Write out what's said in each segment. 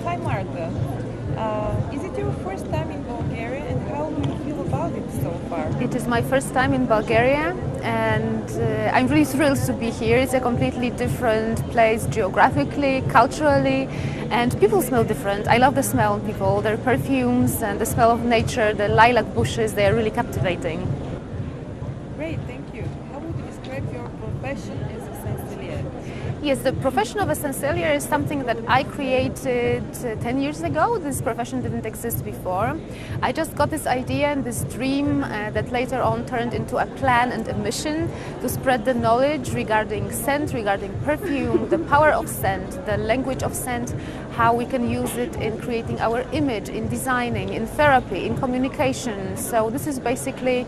Hi Marta. Is it your first time in Bulgaria and how do you feel about it so far? It is my first time in Bulgaria and I'm really thrilled to be here. It's a completely different place geographically, culturally, and people smell different. I love the smell of people, their perfumes and the smell of nature, the lilac bushes, they are really captivating. Great, thank you. How would you describe your profession as a sensorier? Yes, the profession of a sensorier is something that I created 10 years ago. This profession didn't exist before. I just got this idea and this dream that later on turned into a plan and a mission to spread the knowledge regarding scent, regarding perfume, the power of scent, the language of scent, how we can use it in creating our image, in designing, in therapy, in communication. So this is basically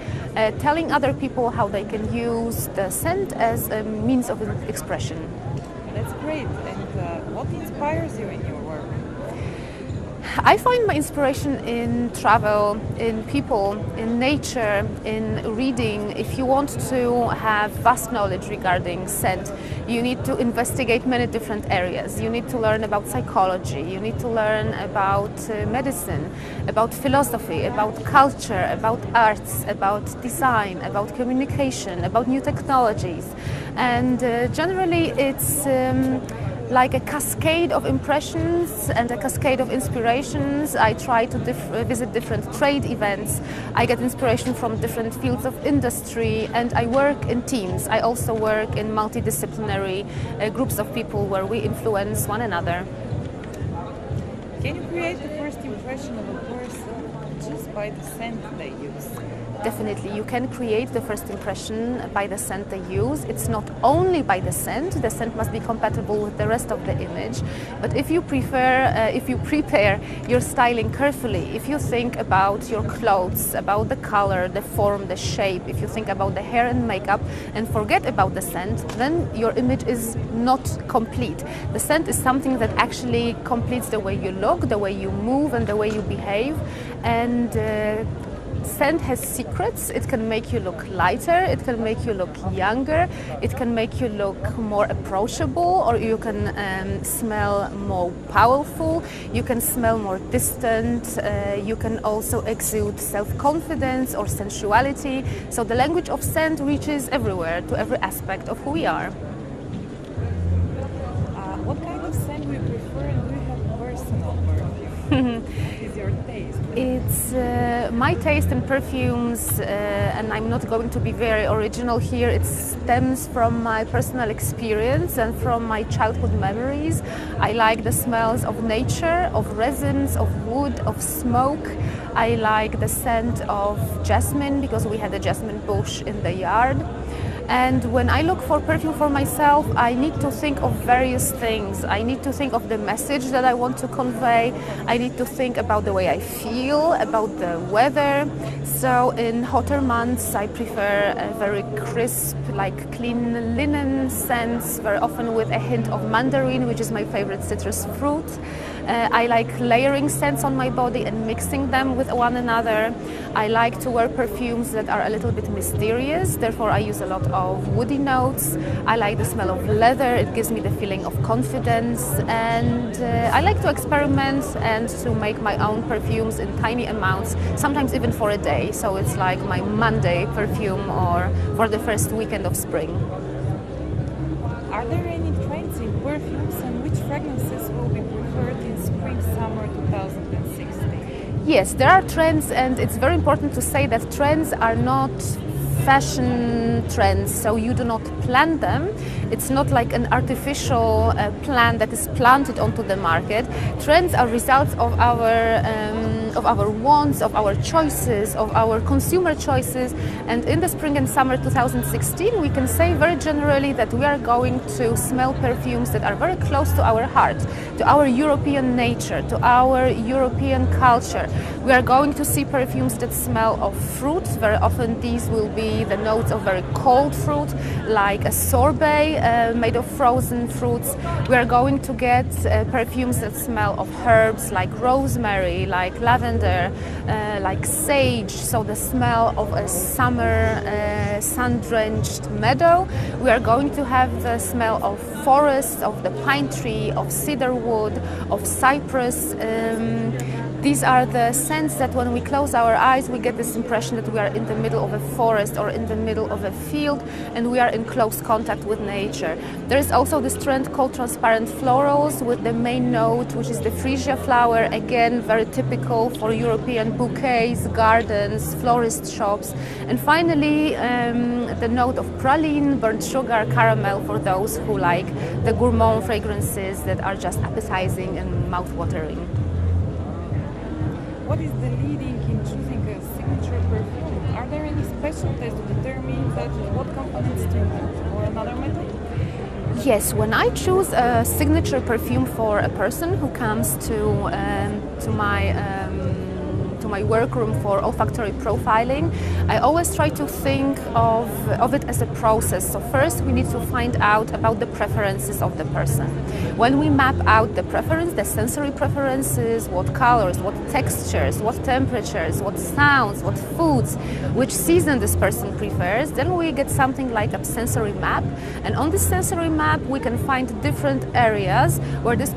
telling other people how they can use the scent as a means of expression. That's great. And what inspires you in your work? I find my inspiration in travel, in people, in nature, in reading. If you want to have vast knowledge regarding scent, you need to investigate many different areas. You need to learn about psychology, you need to learn about medicine, about philosophy, about culture, about arts, about design, about communication, about new technologies. And generally it's like a cascade of impressions and a cascade of inspirations. I try to visit different trade events. I get inspiration from different fields of industry and I work in teams. I also work in multidisciplinary groups of people where we influence one another. Can you create the first impression of a person just by the scent they use? Definitely, you can create the first impression by the scent they use. It's not only by the scent must be compatible with the rest of the image. But if you prepare your styling carefully, if you think about your clothes, about the color, the form, the shape, if you think about the hair and makeup and forget about the scent, then your image is not complete. The scent is something that actually completes the way you look, the way you move and the way you behave. And scent has secrets. It can make you look lighter, it can make you look younger, it can make you look more approachable, or you can smell more powerful, you can smell more distant, you can also exude self-confidence or sensuality. So the language of scent reaches everywhere, to every aspect of who we are. What kind of scent do you prefer and do you have personal perfume? What is your taste? It's my taste in perfumes, and I'm not going to be very original here. It stems from my personal experience and from my childhood memories. I like the smells of nature, of resins, of wood, of smoke. I like the scent of jasmine because we had a jasmine bush in the yard. And when I look for perfume for myself, I need to think of various things. I need to think of the message that I want to convey. I need to think about the way I feel, about the weather. So in hotter months, I prefer a very crisp, like clean linen scents, very often with a hint of mandarin, which is my favorite citrus fruit. I like layering scents on my body and mixing them with one another. I like to wear perfumes that are a little bit mysterious, therefore I use a lot of woody notes. I like the smell of leather, it gives me the feeling of confidence, and I like to experiment and to make my own perfumes in tiny amounts, sometimes even for a day. So it's like my Monday perfume or for the first weekend of spring. Are there any trends in perfumes and which fragrances will be preferred in spring-summer 2016? Yes, there are trends, and it's very important to say that trends are not fashion trends, so you do not plant them. It's not like an artificial plant that is planted onto the market. Trends are results of our wants, of our choices, of our consumer choices. And in the spring and summer 2016, we can say very generally that we are going to smell perfumes that are very close to our heart, to our European nature, to our European culture. We are going to see perfumes that smell of fruit. Very often these will be the notes of very cold fruit, like a sorbet made of frozen fruits. We are going to get perfumes that smell of herbs like rosemary, like lavender, lavender, like sage, so the smell of a summer sun-drenched meadow. We are going to have the smell of forest, of the pine tree, of cedar wood, of cypress. These are the scents that when we close our eyes, we get this impression that we are in the middle of a forest or in the middle of a field, and we are in close contact with nature. There is also this trend called transparent florals, with the main note, which is the freesia flower, again very typical for European bouquets, gardens, florist shops. And finally, the note of praline, burnt sugar, caramel for those who like the gourmand fragrances that are just appetizing and mouth-watering. What is the leading in choosing a signature perfume? Are there any special tests to determine that what components to include, or another method? Yes, when I choose a signature perfume for a person who comes to my workroom for olfactory profiling, I always try to think of it as a process. So first we need to find out about the preferences of the person. When we map out the preference, the sensory preferences, what colors, what textures, what temperatures, what sounds, what foods, which season this person prefers, then we get something like a sensory map. And on this sensory map we can find different areas where this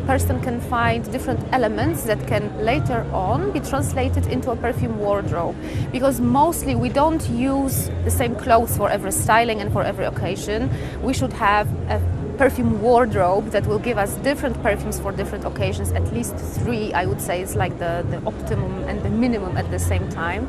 person can find different elements that can later on be translated into a perfume wardrobe, because mostly we don't use the same clothes for every styling and for every occasion. We should have a perfume wardrobe that will give us different perfumes for different occasions, at least 3, I would say, is like the optimum and the minimum at the same time.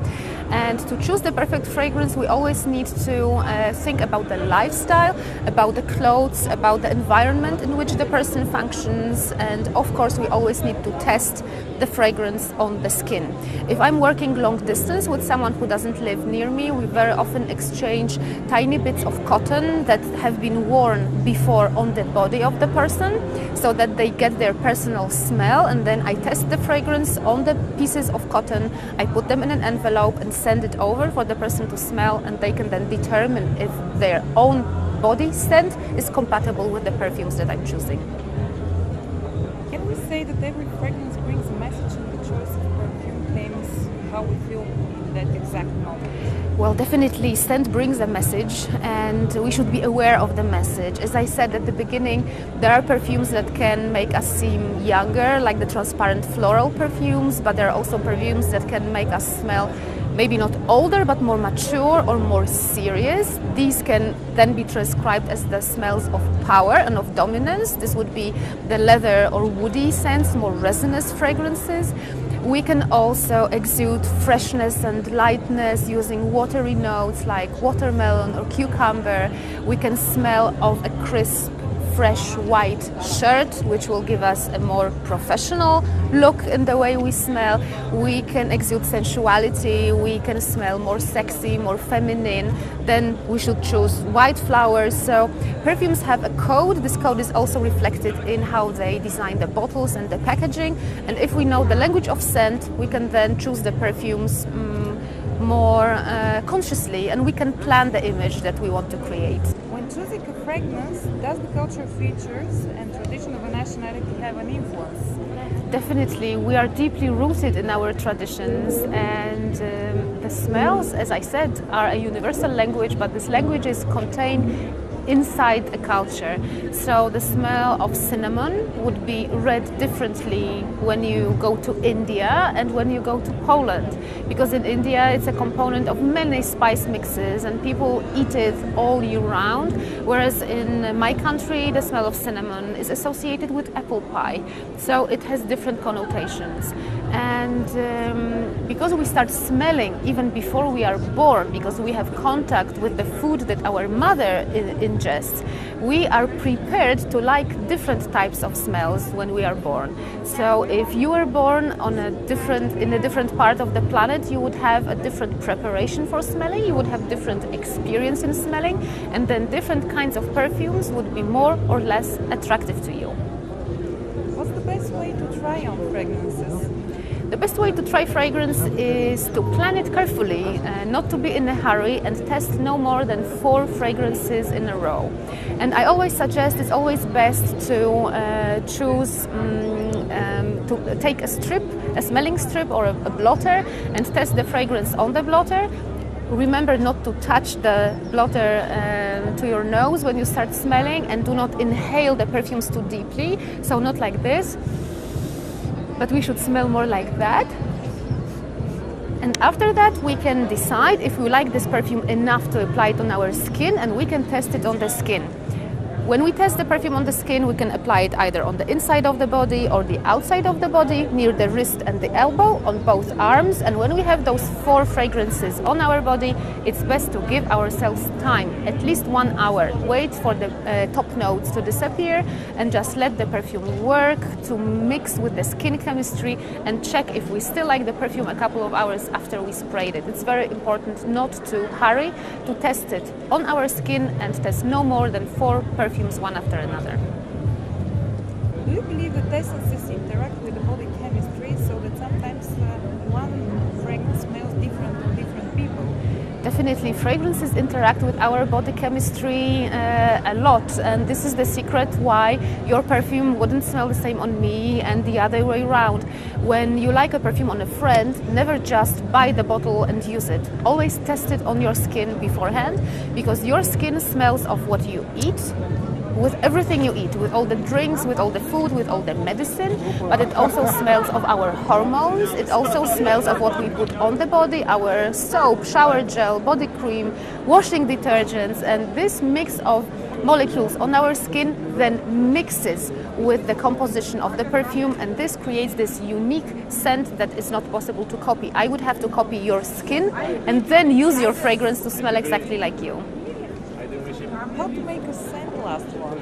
And to choose the perfect fragrance, we always need to think about the lifestyle, about the clothes, about the environment in which the person functions, and of course we always need to test the fragrance on the skin. If I'm working long distance with someone who doesn't live near me, we very often exchange tiny bits of cotton that have been worn before on the body of the person, so that they get their personal smell, and then I test the fragrance on the pieces of cotton. I put them in an envelope and send it over for the person to smell, and they can then determine if their own body scent is compatible with the perfumes that I'm choosing. Can we say that every fragrance brings a message, and the choice of perfume claims how we feel in that exact moment? Well, definitely scent brings a message, and we should be aware of the message. As I said at the beginning, there are perfumes that can make us seem younger, like the transparent floral perfumes, but there are also perfumes that can make us smell maybe not older, but more mature or more serious. These can then be transcribed as the smells of power and of dominance. This would be the leather or woody scents, more resinous fragrances. We can also exude freshness and lightness using watery notes like watermelon or cucumber. We can smell of a crisp, fresh white shirt, which will give us a more professional look in the way we smell. We can exude sensuality, we can smell more sexy, more feminine. Then we should choose white flowers. So perfumes have a code. This code is also reflected in how they design the bottles and the packaging. And if we know the language of scent, we can then choose the perfumes more consciously, and we can plan the image that we want to create. When choosing a fragrance, does the cultural features and tradition of a nationality have an influence? Definitely, we are deeply rooted in our traditions, and the smells, as I said, are a universal language, but this language is contained inside a culture. So the smell of cinnamon would be read differently when you go to India and when you go to Poland, because in India it's a component of many spice mixes and people eat it all year round, whereas in my country the smell of cinnamon is associated with apple pie, so it has different connotations. And because we start smelling even before we are born, because we have contact with the food that our mother ingests, we are prepared to like different types of smells when we are born. So if you were born on in a different part of the planet, you would have a different preparation for smelling, you would have different experience in smelling, and then different kinds of perfumes would be more or less attractive to you. What's the best way to try on fragrances? The best way to try fragrance is to plan it carefully, not to be in a hurry, and test no more than 4 fragrances in a row. And I always suggest it's always best to choose to take a strip, a smelling strip or a blotter, and test the fragrance on the blotter. Remember not to touch the blotter to your nose when you start smelling, and do not inhale the perfumes too deeply. So not like this, but we should smell more like that. And after that, we can decide if we like this perfume enough to apply it on our skin, and we can test it on the skin. When we test the perfume on the skin, we can apply it either on the inside of the body or the outside of the body, near the wrist and the elbow, on both arms. And when we have those 4 fragrances on our body, it's best to give ourselves time, at least 1 hour. Wait for the top notes to disappear and just let the perfume work to mix with the skin chemistry, and check if we still like the perfume a couple of hours after we sprayed it. It's very important not to hurry, to test it on our skin and test no more than 4 perfumes one after another. Do you believe that essences interact with the body chemistry, so that sometimes one fragrance smells different to different people? Definitely, fragrances interact with our body chemistry a lot, and this is the secret why your perfume wouldn't smell the same on me and the other way around. When you like a perfume on a friend, never just buy the bottle and use it. Always test it on your skin beforehand, because your skin smells of what you eat, with everything you eat, with all the drinks, with all the food, with all the medicine, but it also smells of our hormones. It also smells of what we put on the body, our soap, shower gel, body cream, washing detergents, and this mix of molecules on our skin then mixes with the composition of the perfume, and this creates this unique scent that is not possible to copy. I would have to copy your skin and then use your fragrance to smell exactly like you. How to make a scent last long?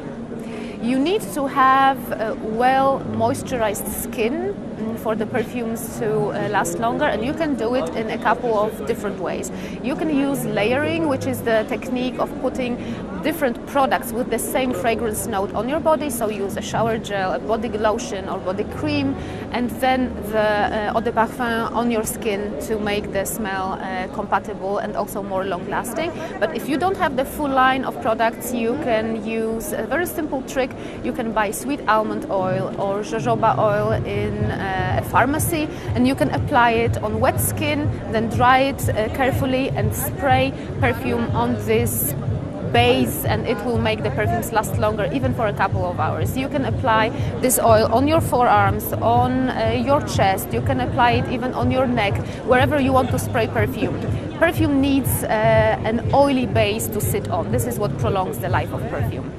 You need to have well moisturized skin for the perfumes to last longer, and you can do it in a couple of different ways. You can use layering, which is the technique of putting different products with the same fragrance note on your body. So use a shower gel, a body lotion or body cream, and then the eau de parfum on your skin to make the smell compatible and also more long lasting. But if you don't have the full line of products, you can use a very simple trick. You can buy sweet almond oil or jojoba oil in a pharmacy, and you can apply it on wet skin, then dry it carefully and spray perfume on this base, and it will make the perfumes last longer, even for a couple of hours. You can apply this oil on your forearms, on your chest. You can apply it even on your neck, wherever you want to spray perfume. Perfume needs an oily base to sit on. This is what prolongs the life of perfume.